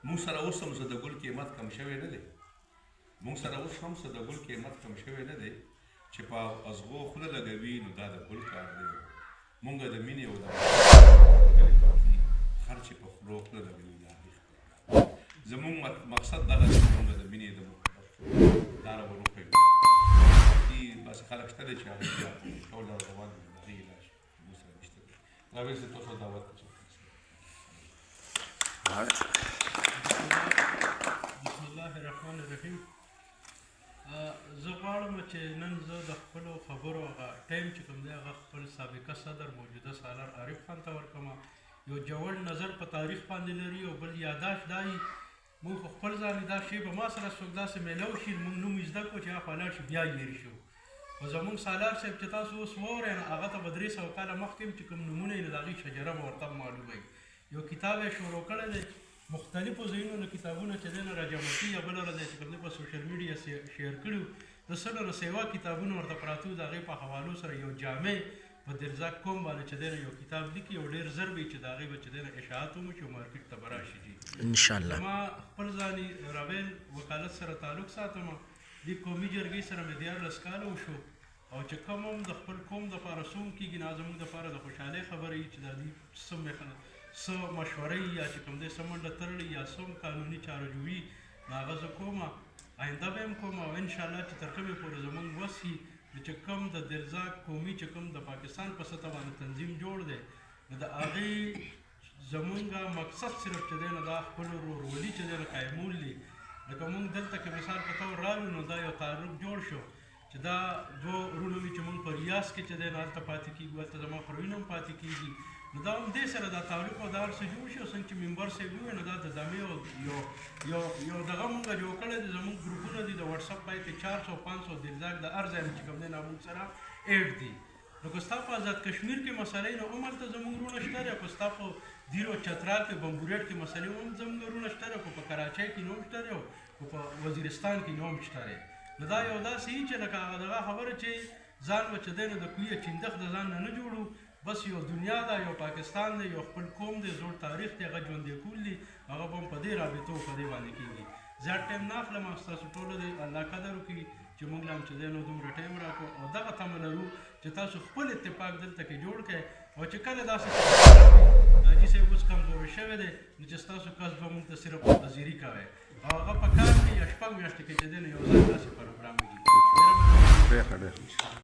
موږ سره اوس هم څه د ګل قیمت کم شوی نه دی، موږ سره اوس هم څه د ګل قیمت کم شوی نه دی چې په ازغو خوله لګوي نو دا د ګل کار دی. موږ د مینې او د هر چې په خولو خوله لګوي دا زموږ مقصد دغه دی چې موږ د مینې د دا راوړو کوي. بس خلک شته دی چې هغه ټول روان دي د هغې علاج موږ سره نشته دی. راویل صاحب تاسو دعوت کوم. بسم الله الرحمن الرحیم. زه غواړم چې نن زه د خپلو خبرو هغه ټایم چې کوم دی هغه خپل سابقه صدر موجوده سالار عارف خان ته ورکړم. یو جوړ نظر په تاریخ باندې لري او بل یاداشت دا وي موږ خو خپل ځان دا شی به ما سره څوک داسې میلاو شي موږ نوم یې زده کړو چې هغه حالات شي بیا یې شو. خو زموږ سالار صاحب چې تاسو اوس واورئ نو هغه ته به 300 کاله مخکې چې کوم نومونه یې د هغې شجره به ورته معلوموي. یو کتاب یې شروع کړی دی، مختلفو ځایونو نه کتابونه چې دی نه راجمع کړي یا بله ورځ چې کوم دی په سوشل میډیا شیر کړي د 100 نه سیوا کتابونه ورته پراته وو. د هغې په حوالو سره یو جامع په درزاق قوم باندې چې دی نه یو کتاب لیکي او ډېر ژر به چې د هغې به چې دی نه اشاعت هم وشي او مارکېټ ته به راشي. جي انشاءالله ما خپل ځاني راویل وکالت سره تعلق ساتم. دې قومي جرګې سره مې 14 کاله وشو او چې کوم هم د خپل قوم دپاره څه هم کېږي نه زموږ دپاره د خوشحالۍ خبره وي چې دا دې څه مشورې یا چې کوم دی څه منډه تړلې یا څه هم قانوني چاره جوړي نو هغه زه کوم، آینده به هم کوم او انشاءالله چې تر کومې پورې زموږ وس وي چې کوم د درزاق قومي چې کوم د پاکستان په سطح باندې تنظیم جوړ دی نو د هغې زمونږ مقصد صرف چې دی نو دا خپل ورورولي چې دی نو قایمول دي. لکه مونږ دلته که مثال په طور رالو نو دا یو تعلق جوړ شو چې دا دوه ورونه وي چې مونږ په ریاض کې چې دی نو هلته پاتې کېږو، هلته زما خوروین هم پاتې کېږي نو دا هم دې سره دا تعلق او دا هر څه جوړ شي. او څنګه چې ممبر صاحب وویل نو دا د ځامې یو دغه مونږ جوړ کړی دی، زمونږ ګروپونه دي د وټساپ پای کې 400 500 درزاق د هر ځای چې کوم دی نو مونږ سره ایډ دي. نو که ستا په آزاد کشمیر کې مسئلې نو هملته زموږ وروڼه شته دی، که ستا په دیر او چترال کې بمبوریټ کې مسئلې هم زموږ وروڼه شته دی، که په کراچۍ کې نو هم شته دی او په وزیرستان کې نو هم شته دی. نو دا یو داسې وي چې لکه هغه دغه خبره چې ځان به چې دی نو د کویه چندخ د ځان نه جوړو، بس یو دنیا ده، یو پاکستان دی، یو خپل قوم دی، زوړ تاریخ دی، هغه ژوندی کول دي، هغه به هم په دې رابطو په دې باندې کېږي. زیات ټایم نه اخلم او ستاسو ټولو دی الله قدر وکړي چې موږ له هم چې دی نو دومره ټایم راکړو او دغه تمه لرو چې تاسو خپل اتفاق دلته کې جوړ کړئ او چې کله داسې حاجي صاحب اوس کمزوری شوی دی نو چې ستاسو کس به موږ ته صرف وزیري کوئ او هغه په کال کې یا 6 میاشتې کې چې دی نو یو ځل داسې پروګرام وکړي.